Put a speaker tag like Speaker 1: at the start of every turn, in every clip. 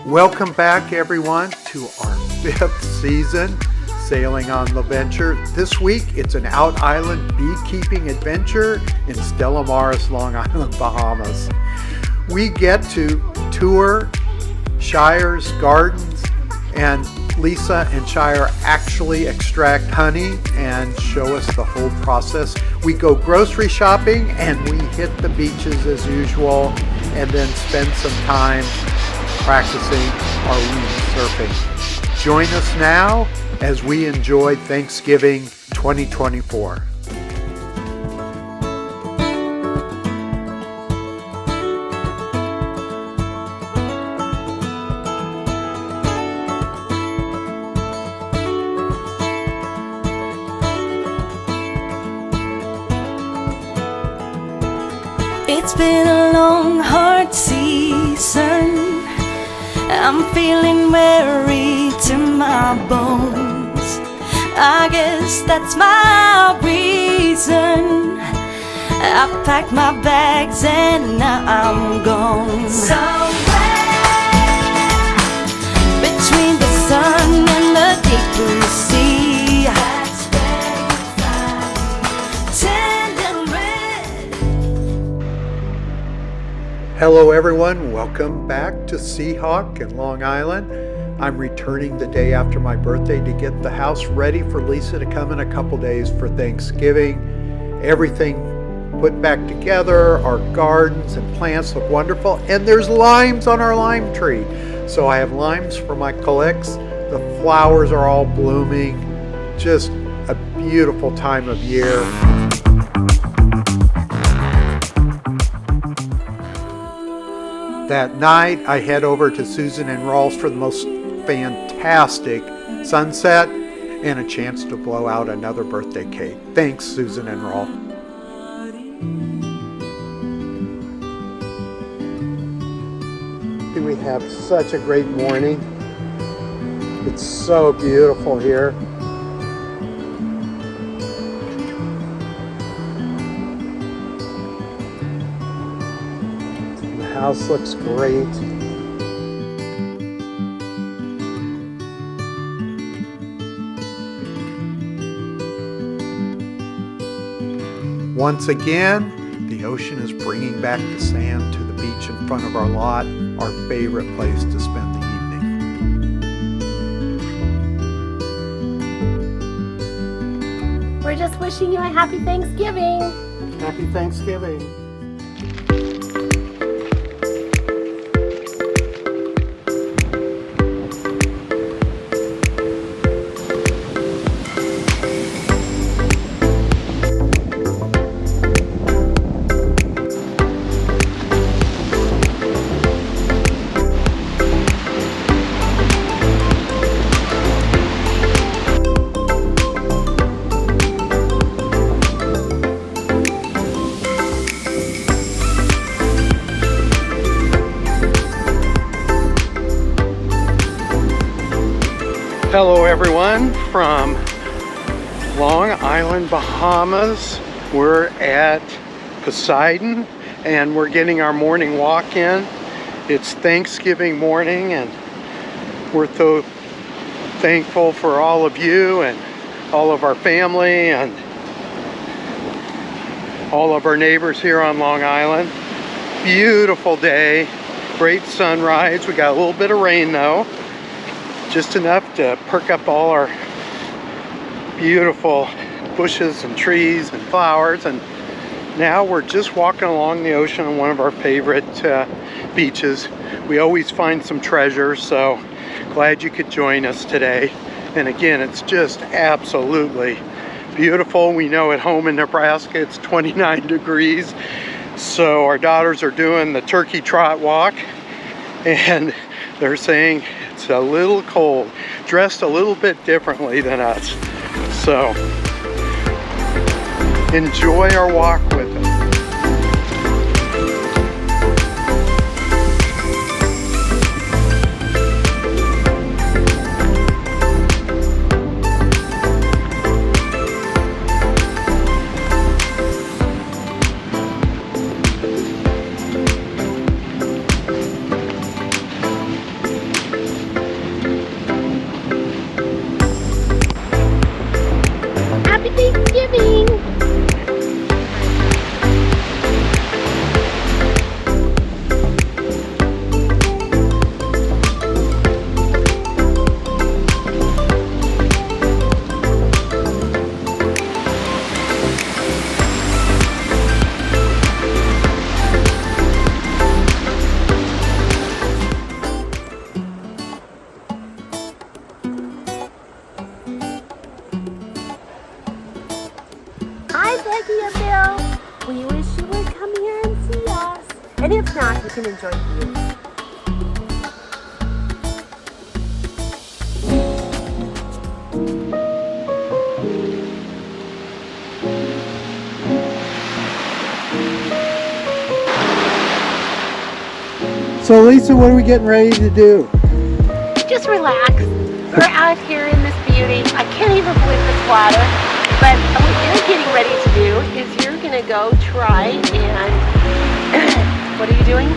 Speaker 1: Welcome back, everyone, to our 5th season sailing on the venture. This week, it's an out island beekeeping adventure in Stella Maris, Long Island, Bahamas. We get to tour Shahyar's gardens, and Lisa and Shahyar actually extract honey and show us the whole process. We go grocery shopping and we hit the beaches as usual, and then spend some time practicing our windsurfing. Join us now as we enjoy Thanksgiving 2024.
Speaker 2: It's been a long, hard season. I'm feeling weary to my bones. I guess that's my reason. I've packed my bags and now I'm gone. Somewhere between the sun and the deep blue sea, that's where you find tender red.
Speaker 1: Hello everyone, welcome back to Seahawk in Long Island. I'm returning the day after my birthday to get the house ready for Lisa to come in a couple days for Thanksgiving. Everything put back together, our gardens and plants look wonderful, and there's limes on our lime tree. So I have limes for my collects. The flowers are all blooming. Just a beautiful time of year. That night, I head over to Susan and Rolf's for the most fantastic sunset and a chance to blow out another birthday cake. Thanks, Susan and Rolf. We have such a great morning. It's so beautiful here. The house looks great. Once again, the ocean is bringing back the sand to the beach in front of our lot, our favorite place to spend the evening.
Speaker 3: We're just wishing you a happy Thanksgiving.
Speaker 1: Happy Thanksgiving. Hello everyone from Long Island, Bahamas. We're at Poseidon and we're getting our morning walk in. It's Thanksgiving morning and we're so thankful for all of you and all of our family and all of our neighbors here on Long Island. Beautiful day, great sunrise. We got a little bit of rain though. Just enough to perk up all our beautiful bushes and trees and flowers. And now we're just walking along the ocean on one of our favorite beaches. We always find some treasures, so glad you could join us today. And again, it's just absolutely beautiful. We know at home in Nebraska it's 29 degrees, so our daughters are doing the turkey trot walk and they're saying it's a little cold, dressed a little bit differently than us. So enjoy our walk with us.
Speaker 3: And if not, you can enjoy the view.
Speaker 1: So Lisa, what are we getting ready to do?
Speaker 3: Just relax. We're out here in this beauty. I can't even believe this water. But what you're getting ready to do is you're going to go try and what are you doing?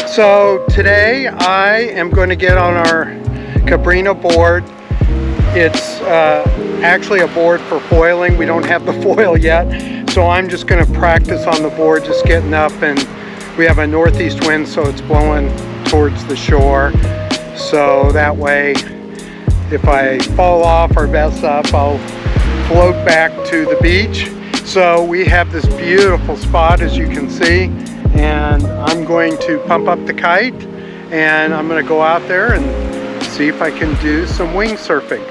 Speaker 1: So today I am going to get on our Cabrina board. It's actually a board for foiling. We don't have the foil yet, so I'm just going to practice on the board, just getting up, and we have a northeast wind, so it's blowing towards the shore. So that way, if I fall off or mess up, I'll float back to the beach. So we have this beautiful spot, as you can see, and I'm going to pump up the kite, and I'm going to go out there and see if I can do some wing surfing.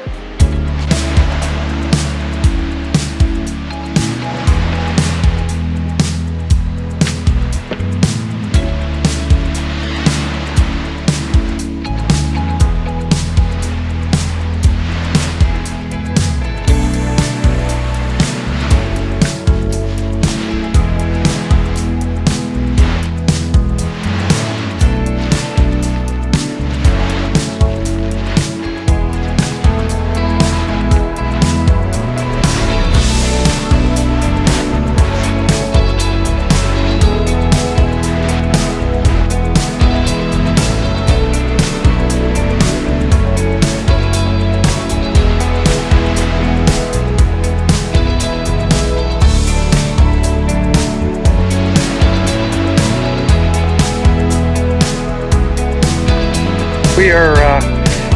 Speaker 1: We are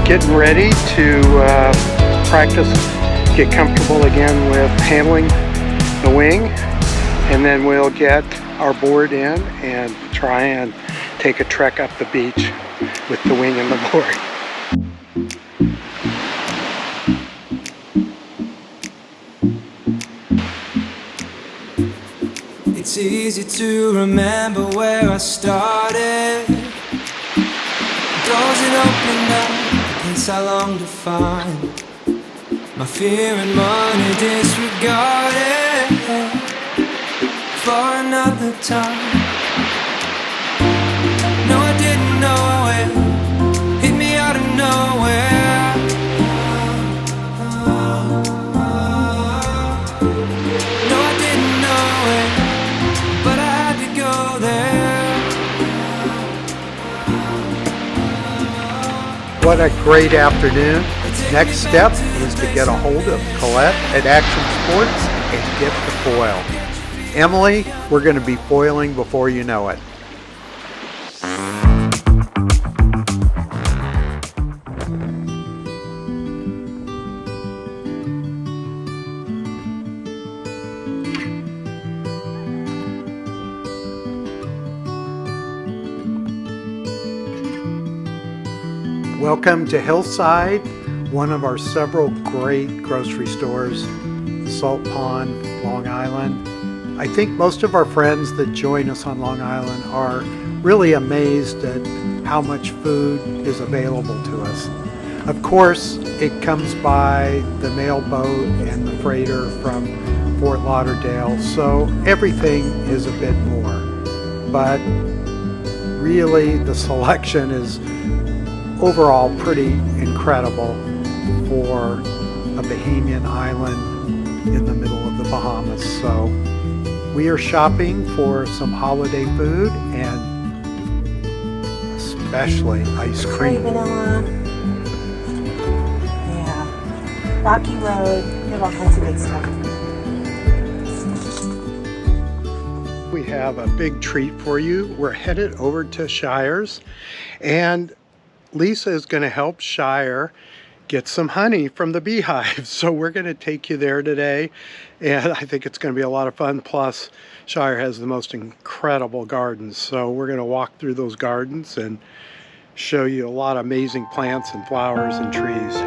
Speaker 1: getting ready to practice, get comfortable again with handling the wing, and then we'll get our board in and try and take a trek up the beach with the wing and the board.
Speaker 4: It's easy to remember where I started. Doors that open up, a place I long to find. My fear and money disregarded for another time. No, I didn't know it hit me out of nowhere. No, I didn't know it, but I had to go there.
Speaker 1: What a great afternoon. Next step is to get a hold of Colette at Action Sports and get the foil. Emily, we're going to be foiling before you know it. Welcome to Hillside, one of our several great grocery stores, Salt Pond, Long Island. I think most of our friends that join us on Long Island are really amazed at how much food is available to us. Of course, it comes by the mail boat and the freighter from Fort Lauderdale, so everything is a bit more. But really, the selection is overall pretty incredible for a Bahamian island in the middle of the Bahamas. So we are shopping for some holiday food and especially ice
Speaker 5: Great
Speaker 1: cream.
Speaker 5: vanilla. Yeah. Rocky Road. We have all kinds of good stuff.
Speaker 1: We have a big treat for you. We're headed over to Shahyar's, and Lisa is going to help Shahyar get some honey from the beehives. So we're going to take you there today, and I think it's going to be a lot of fun. Plus, Shahyar has the most incredible gardens. So we're going to walk through those gardens and show you a lot of amazing plants and flowers and trees.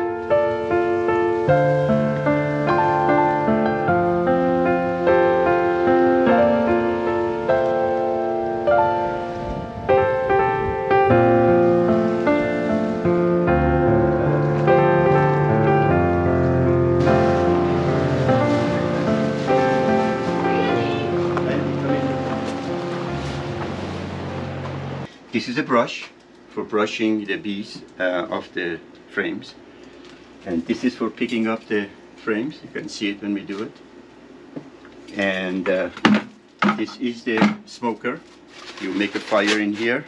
Speaker 6: is a brush for brushing the bees off the frames. And this is for picking up the frames. You can see it when we do it. And this is the smoker. You make a fire in here.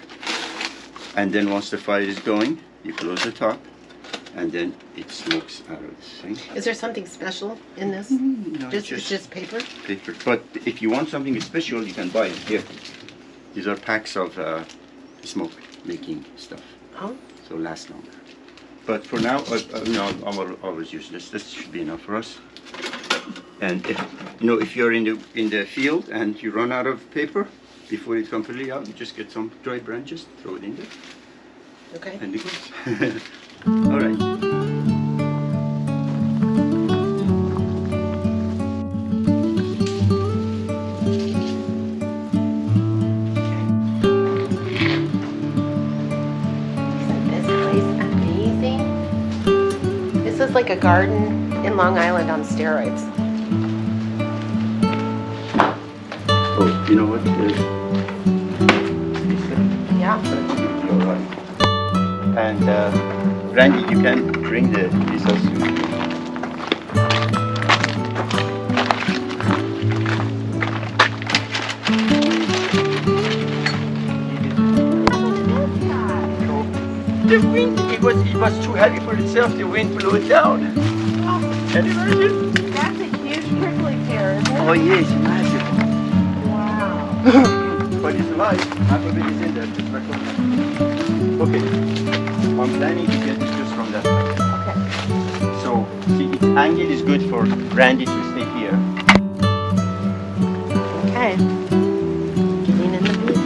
Speaker 6: And then once the fire is going, you close the top. And then it smokes out of this thing.
Speaker 3: Is there something special in this?
Speaker 6: No,
Speaker 3: It's just paper?
Speaker 6: Paper. But if you want something special, you can buy it here. These are packs of smoke making stuff.
Speaker 3: Oh.
Speaker 6: So it lasts longer. But for now, I'll always use this. This should be enough for us. And if you're in the field and you run out of paper before it's completely out, you just get some dry branches, throw it in there,
Speaker 3: Okay.
Speaker 6: and it goes. All right.
Speaker 3: Isn't this place amazing? This is like a garden in Long Island on steroids.
Speaker 6: Oh, you know what?
Speaker 3: Yeah.
Speaker 6: All right. And Randy, you can bring the pizza soup. The wind, it was too heavy for itself. The wind blew it down. Can you imagine?
Speaker 3: That's a huge prickly pear, isn't it?
Speaker 6: Oh yes, massive.
Speaker 3: Wow.
Speaker 6: But it's alive. Half of it is in there. Just back on that. Okay. I'm planning to get it just from that side.
Speaker 3: Okay.
Speaker 6: So, see, its angle is good for Randy to stay here.
Speaker 3: Okay. Getting in the mood.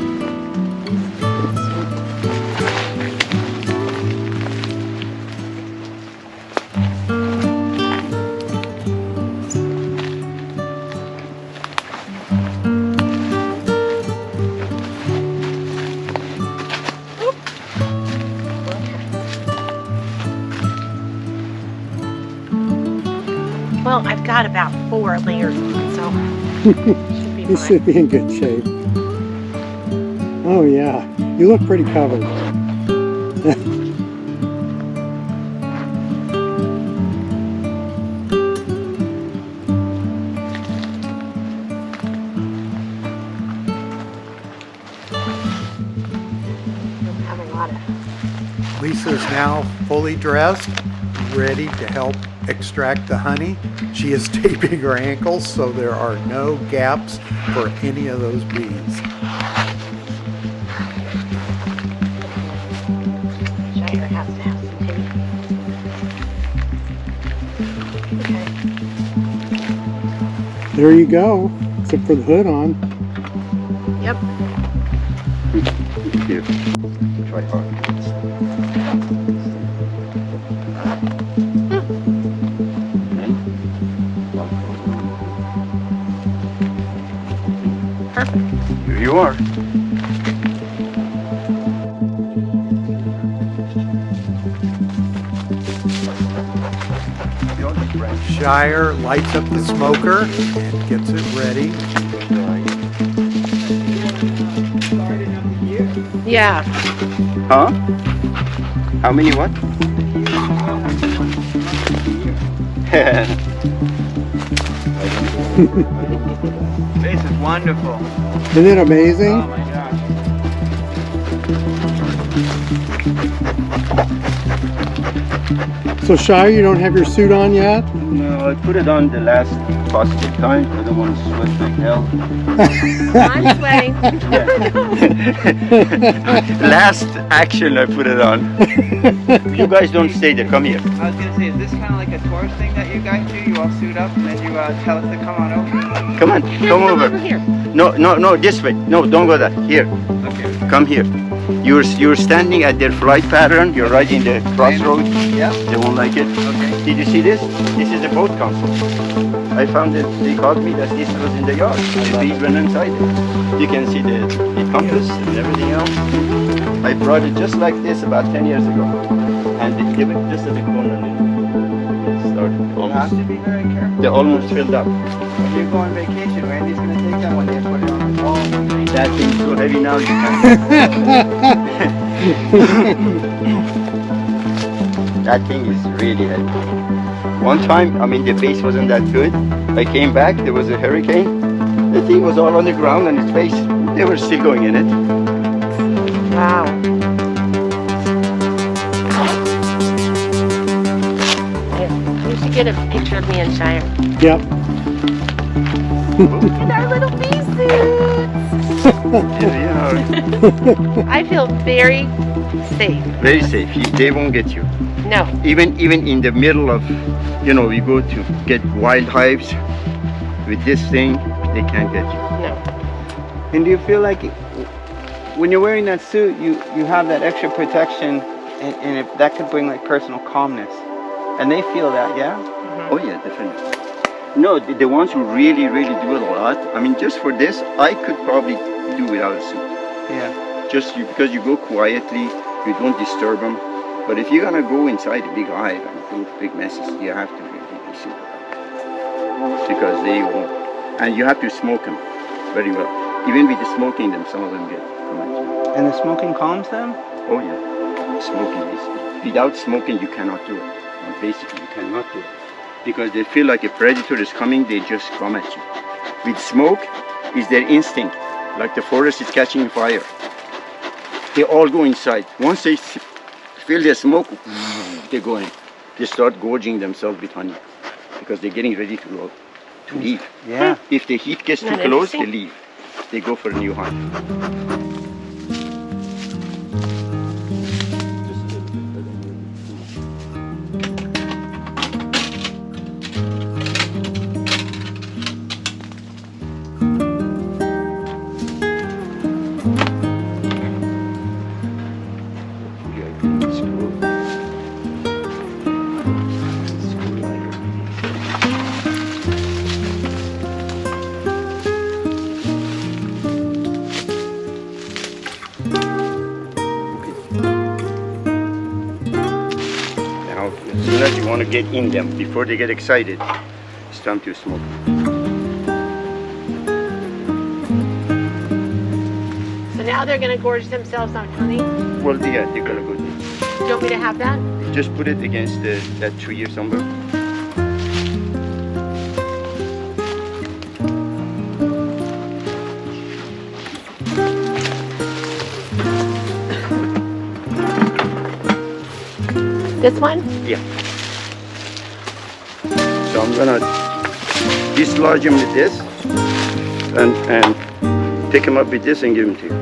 Speaker 3: Well, I've got about 4 layers on, so should be
Speaker 1: You
Speaker 3: fine.
Speaker 1: should be in good shape. Oh yeah, you look pretty covered.
Speaker 3: Don't have a lot of.
Speaker 1: Lisa is now fully dressed, ready to help extract the honey. She is taping her ankles so there are no gaps for any of those bees.
Speaker 3: Shahyar has to have some tape. Okay.
Speaker 1: There you go, except for the hood on.
Speaker 3: Yep.
Speaker 6: Here. Try hard.
Speaker 3: Perfect.
Speaker 6: Here you are.
Speaker 1: Shahyar lights up the smoker and gets it ready.
Speaker 3: Yeah.
Speaker 6: Huh? How many what?
Speaker 7: This is wonderful.
Speaker 1: Isn't it amazing?
Speaker 7: Oh my gosh.
Speaker 1: So Shahyar, you don't have your suit on yet?
Speaker 6: No, I put it on the last possible time. I don't want to sweat like hell.
Speaker 3: I'm sweating.
Speaker 6: Last action, I put it on. You guys don't stay there. Come here.
Speaker 7: I was gonna say, is this kind of like a tourist thing that you guys do? You all suit up and then you tell us to come on over?
Speaker 6: Come on. Come over.
Speaker 3: Here.
Speaker 6: No, this way. No, don't go that. Here.
Speaker 7: Okay.
Speaker 6: Come here. You're standing at their flight pattern. You're right in the crossroads.
Speaker 7: Yeah.
Speaker 6: They won't like it.
Speaker 7: Okay.
Speaker 6: Did you see this? This is the boat console. I found it. They called me that this was in the yard. The bees went inside it. You can see the compass and everything else. I brought it just like this about 10 years ago. And they give it just a bit more than it started.
Speaker 7: You have to be very careful.
Speaker 6: They almost filled up.
Speaker 7: If you go on vacation, Randy's gonna take that one day and put it on the wall one night.
Speaker 6: That thing's so heavy now you can't. That thing is really heavy. One time, I mean the base wasn't that good. I came back, there was a hurricane. The thing was all on the ground and its base, they were still going in it.
Speaker 3: Wow. We should get a picture of me and Shahyar.
Speaker 1: Yep.
Speaker 3: In our little bee suits.
Speaker 6: Yeah,
Speaker 3: I feel very safe.
Speaker 6: very safe. They won't get you.
Speaker 3: No.
Speaker 6: Even in the middle of, you know, we go to get wild hives with this thing, they can't get you.
Speaker 3: No.
Speaker 7: And do you feel like when you're wearing that suit, you have that extra protection, and if that could bring like personal calmness, and they feel that, yeah?
Speaker 6: Oh yeah, definitely. No, the ones who really, really do it a lot, I mean, just for this, I could probably do without a suit.
Speaker 7: Yeah.
Speaker 6: Just because you go quietly, you don't disturb them. But if you're gonna go inside a big hive and do big messes, you have to really be suited up. Because they won't. And you have to smoke them very well. Even with the smoking them, some of them get too much.
Speaker 7: And the smoking calms them?
Speaker 6: Oh yeah, smoking is, without smoking you cannot do it. And basically you cannot do it. Because they feel like a predator is coming, they just come at you. With smoke is their instinct, like the forest is catching fire. They all go inside. Once they feel the smoke, they go in. They start gorging themselves with honey because they're getting ready to leave.
Speaker 7: Yeah.
Speaker 6: If the heat gets too
Speaker 3: Not
Speaker 6: close, they
Speaker 3: interesting.
Speaker 6: leave. They go for a new hive. Now, as soon as you want to get in them, before they get excited, it's time to smoke.
Speaker 3: So now they're going to gorge themselves on honey. Do
Speaker 6: Well, yeah, they're gonna go.
Speaker 3: you want me to have that?
Speaker 6: Just put it against that tree or somewhere.
Speaker 3: This one?
Speaker 6: Yeah. So I'm gonna dislodge him with this and pick him up with this and give him to you.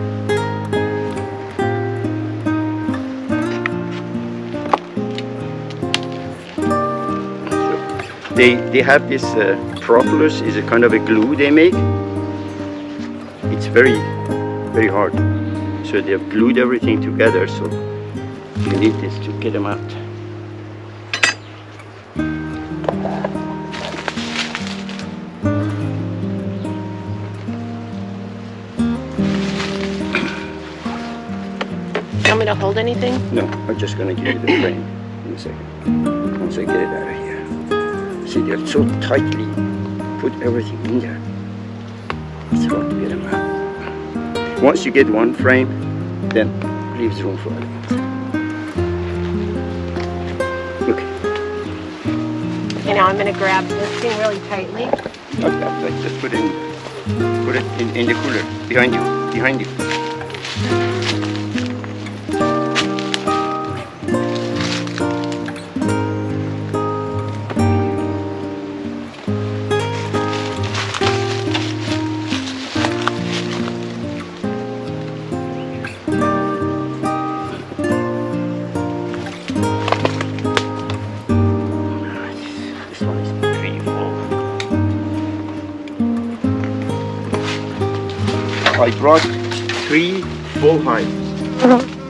Speaker 6: So they have this propolis is a kind of a glue they make. It's very, very hard. So they have glued everything together. So you need this to get them out.
Speaker 3: You want me to hold anything?
Speaker 6: No, I'm just gonna give you the frame in a second. Once I get it out of here. See, they're so tightly put everything in there. It's hard to get them out. Once you get one frame, then leaves room for others. Okay.
Speaker 3: Okay, now I'm going to grab this thing really tightly.
Speaker 6: Okay, let's just put it in the cooler behind you. This one is pretty full. I brought 3 full hives.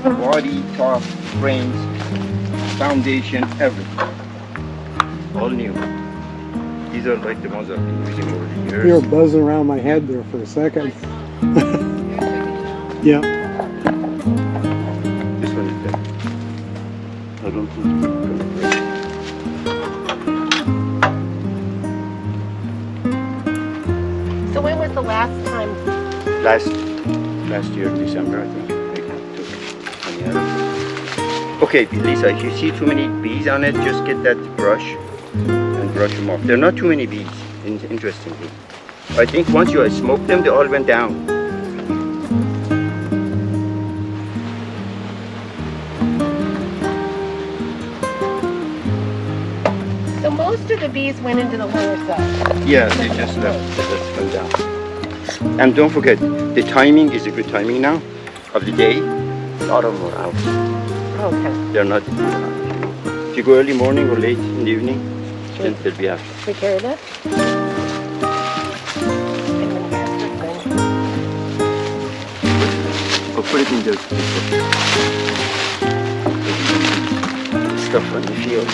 Speaker 6: Body, top, frames, foundation, everything. All new. These are like the ones I've been using over the years.
Speaker 8: You were buzzing around my head there for a second. Yeah.
Speaker 6: This one is better. I don't think it's gonna break.
Speaker 3: So when was the last time?
Speaker 6: Last last year, December, I think. I took honey out of it. Okay, Lisa, if you see too many bees on it, just get that brush and brush them off. There are not too many bees, interestingly. I think once you smoked them, they all went down.
Speaker 3: So most of the bees went into the lower cell.
Speaker 6: Yeah, they just left. Let's come down. And don't forget, the timing is a good timing now of the day. A lot of them are out.
Speaker 3: Okay.
Speaker 6: They're not. If you go early morning or late in the evening, then they'll be out.
Speaker 3: Take care of that.
Speaker 6: Or put it in the stuff on the field.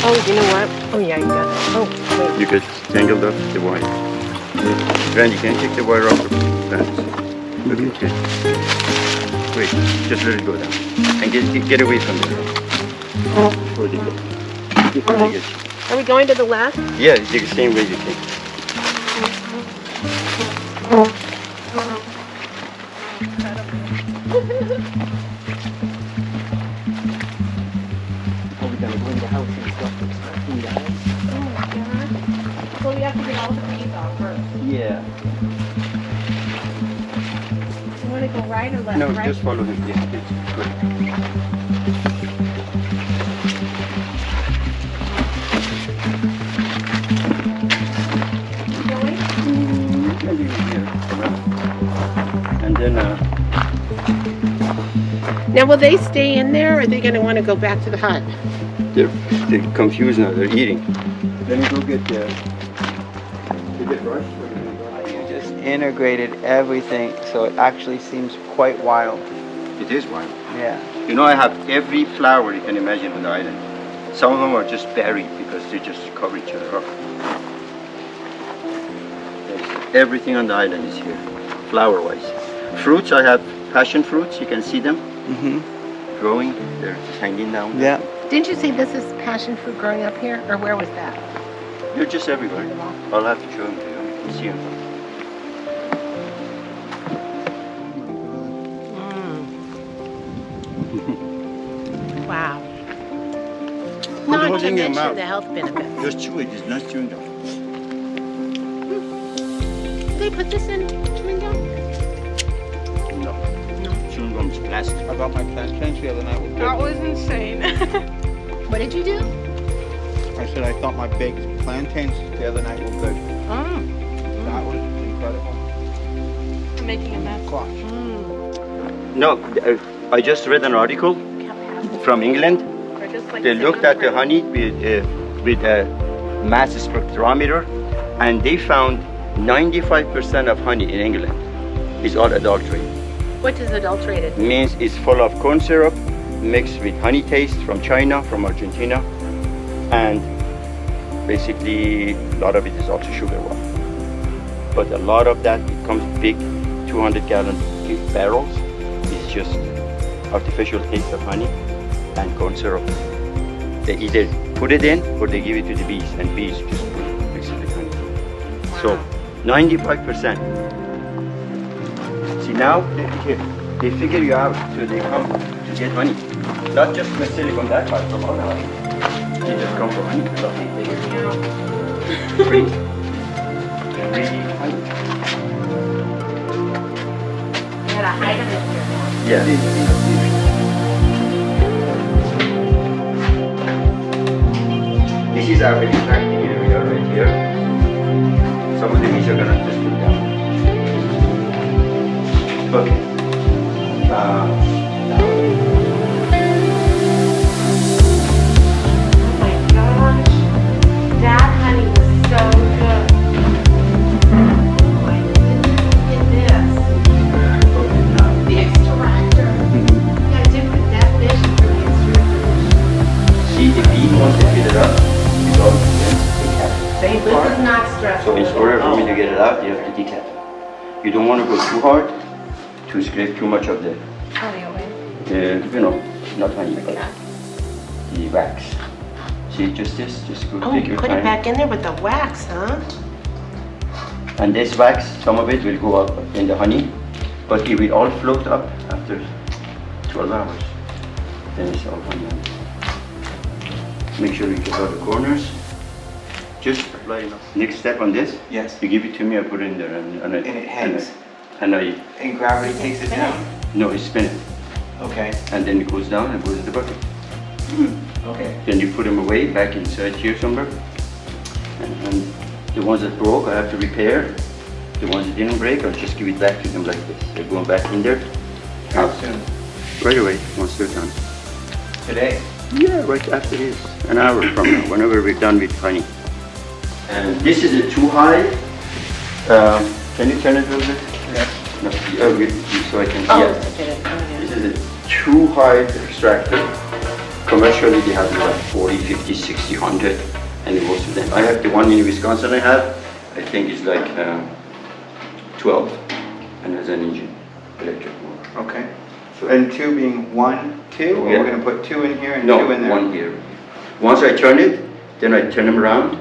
Speaker 3: Oh, you know what? Oh yeah, you got it. Oh, wait.
Speaker 6: You get tangled up the wire. Randy, can you take the wire off the fence? Okay, good. Wait, just let it go down. And get away from there. Before they get you.
Speaker 3: Are we going to the left?
Speaker 6: Yeah, it's the same way you think.
Speaker 7: Are we gonna go in the house and stuff? In the house?
Speaker 3: Oh my god. Well, we have to get all the bees off first.
Speaker 6: Yeah.
Speaker 3: You want to go right or left?
Speaker 6: No,
Speaker 3: right?
Speaker 6: just follow him. Yeah, it's good.
Speaker 3: Going?
Speaker 6: Maybe here, around. And then,
Speaker 3: Now, will they stay in there, or are they going to want to go back to the hut?
Speaker 6: they're confused now. They're eating. Let me go get the brush.
Speaker 7: You just integrated everything, so it actually seems quite wild.
Speaker 6: It is wild.
Speaker 7: Yeah.
Speaker 6: You know, I have every flower you can imagine on the island. Some of them are just buried because they just cover each other up. Everything on the island is here, flower-wise. Fruits, I have passion fruits. You can see them growing. They're just hanging down.
Speaker 7: Yeah.
Speaker 3: Didn't you say this is passion fruit growing up here, or where was that?
Speaker 6: They're just everywhere. I'll have to show them to you. You can see them.
Speaker 3: Wow.
Speaker 6: Put the
Speaker 3: Not
Speaker 6: whole
Speaker 3: to
Speaker 6: thing in your
Speaker 3: mention
Speaker 6: mouth.
Speaker 3: the health benefits.
Speaker 6: Just chew it. It's not chewing gum.
Speaker 3: Did they put this in chewing gum?
Speaker 6: No. Chewing gum is plastic.
Speaker 7: I got my plantains the other night with
Speaker 9: That was insane.
Speaker 3: What did you do?
Speaker 7: I said I thought my baked plantains the other night were good.
Speaker 3: Oh.
Speaker 7: That was incredible.
Speaker 9: I'm making a mess.
Speaker 7: Squash.
Speaker 6: No, I just read an article from England.
Speaker 9: Or just like
Speaker 6: They
Speaker 9: sitting
Speaker 6: looked
Speaker 9: on
Speaker 6: at the
Speaker 9: ground.
Speaker 6: honey with a mass spectrometer, and they found 95% of honey in England is all adulterated.
Speaker 3: What is adulterated?
Speaker 6: Means it's full of corn syrup mixed with honey taste from China, from Argentina, and basically a lot of it is also sugar water. But a lot of that, it comes big 200-gallon barrels. It's just artificial taste of honey and corn syrup. They either put it in or they give it to the bees, and bees just put it mix it with honey. So 95%. See now they figure you out, so they come to get honey. Not just necessarily from that part, from other honey. They just come from honey. So they figure you out. Free. Free honey.
Speaker 3: You had a hide of it here now.
Speaker 6: Yeah. This is our extracting area right here. Some of the bees are gonna just put down. Okay.
Speaker 3: Oh my gosh. That honey was so good. Oh my goodness. Look at this. The extractor. Yeah, different definition for the extractor.
Speaker 6: See, if bee wants to fill it up, it's all
Speaker 3: This is not stressful.
Speaker 6: so in order for me to get it out, you have to decap. You don't want to go too hard to scrape too much of the,
Speaker 3: Honey away.
Speaker 6: not honey, but the wax. See, just this, just go
Speaker 3: Oh,
Speaker 6: take
Speaker 3: you
Speaker 6: your
Speaker 3: put
Speaker 6: time.
Speaker 3: it back in there with the wax, huh?
Speaker 6: And this wax, some of it will go up in the honey, But it will all float up after 12 hours. Then it's all fine. Make sure you get all the corners. Just apply enough. Next step on this,
Speaker 7: Yes.
Speaker 6: you give it to me, I put it in there and
Speaker 7: it hangs.
Speaker 6: And
Speaker 7: gravity takes it down?
Speaker 6: no, it's spin it.
Speaker 7: Okay.
Speaker 6: And then it goes down and goes in the bucket.
Speaker 7: Okay.
Speaker 6: Then you put them away back inside here somewhere. And the ones that broke, I have to repair. The ones that didn't break, I'll just give it back to them like this. They're going back in there.
Speaker 7: How soon?
Speaker 6: Right away, once they're done.
Speaker 7: Today?
Speaker 6: Yeah, right after this. An hour from now, whenever we're done with honey. And this is a 2-hive. Can you turn it a little bit?
Speaker 7: Yes.
Speaker 6: No, so I can see
Speaker 3: Oh,
Speaker 6: it.
Speaker 3: okay.
Speaker 6: This is a 2-hive extractor. Commercially, they have about 40, 50, 60, 100. And most of them. I have the one in Wisconsin I think it's like 12. And has an engine, electric motor.
Speaker 7: Okay. So, and 2 being 1, 2, or
Speaker 6: Yeah.
Speaker 7: we're going to put 2 in here and
Speaker 6: No,
Speaker 7: 2 in there?
Speaker 6: 1 here. Once I turn it, then I turn them around.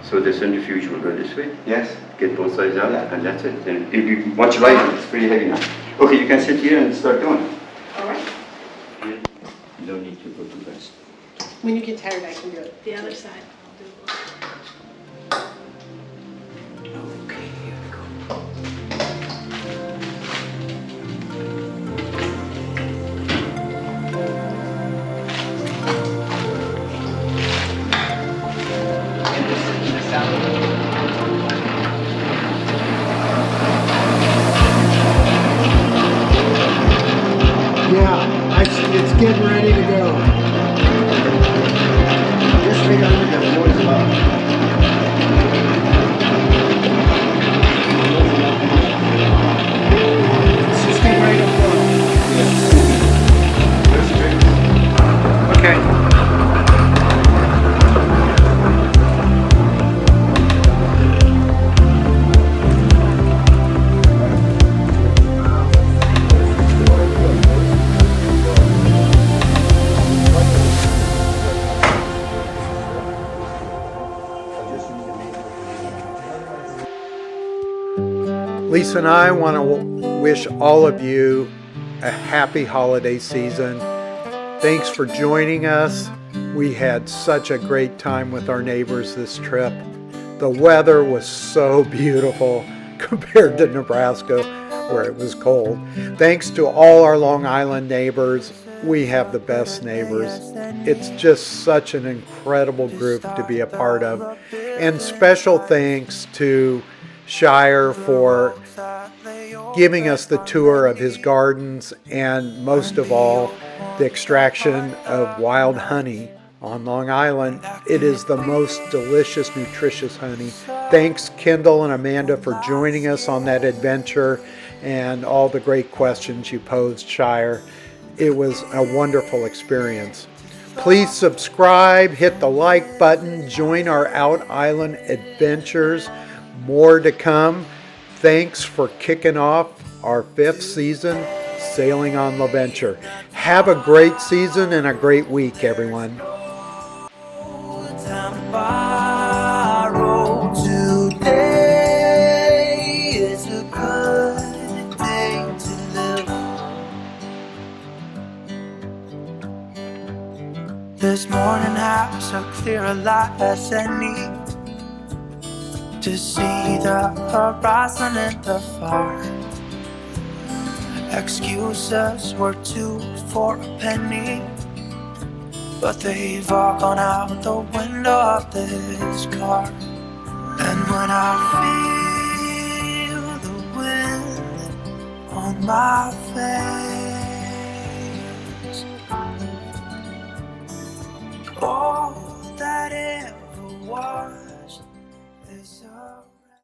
Speaker 6: So the centrifuge will go this way.
Speaker 7: Yes.
Speaker 6: Get both sides out,
Speaker 7: Yeah.
Speaker 6: and that's it. Then it'll be much lighter. It's pretty heavy now. Okay, you can sit here and start doing it.
Speaker 3: All right.
Speaker 6: You don't need to go too fast.
Speaker 3: When you get tired, I can do it.
Speaker 9: The other side.
Speaker 6: Okay, here we go.
Speaker 7: And the sound.
Speaker 1: Yeah, it's getting ready to go.
Speaker 6: Just right under the floor as well.
Speaker 1: It's just getting ready to flow.
Speaker 7: Okay.
Speaker 1: Lisa and I want to wish all of you a happy holiday season. Thanks for joining us. We had such a great time with our neighbors this trip. The weather was so beautiful compared to Nebraska, where it was cold. Thanks to all our Long Island neighbors. We have the best neighbors. It's just such an incredible group to be a part of. And special thanks to Shahyar for giving us the tour of his gardens and most of all the extraction of wild honey on Long Island. It is the most delicious, nutritious honey. Thanks Kendall and Amanda for joining us on that adventure and all the great questions you posed, Shahyar. It was a wonderful experience. Please subscribe, hit the like button, join our Out Island adventures. More to come. Thanks for kicking off our 5th season, Sailing on the Venture. Have a great season and a great week, everyone.
Speaker 4: Tomorrow, today is a good day to live. This morning has so clear a light as any to see the horizon in the far. Excuses were 2 for a penny, but they've all gone out the window of this car. And when I feel the wind on my face,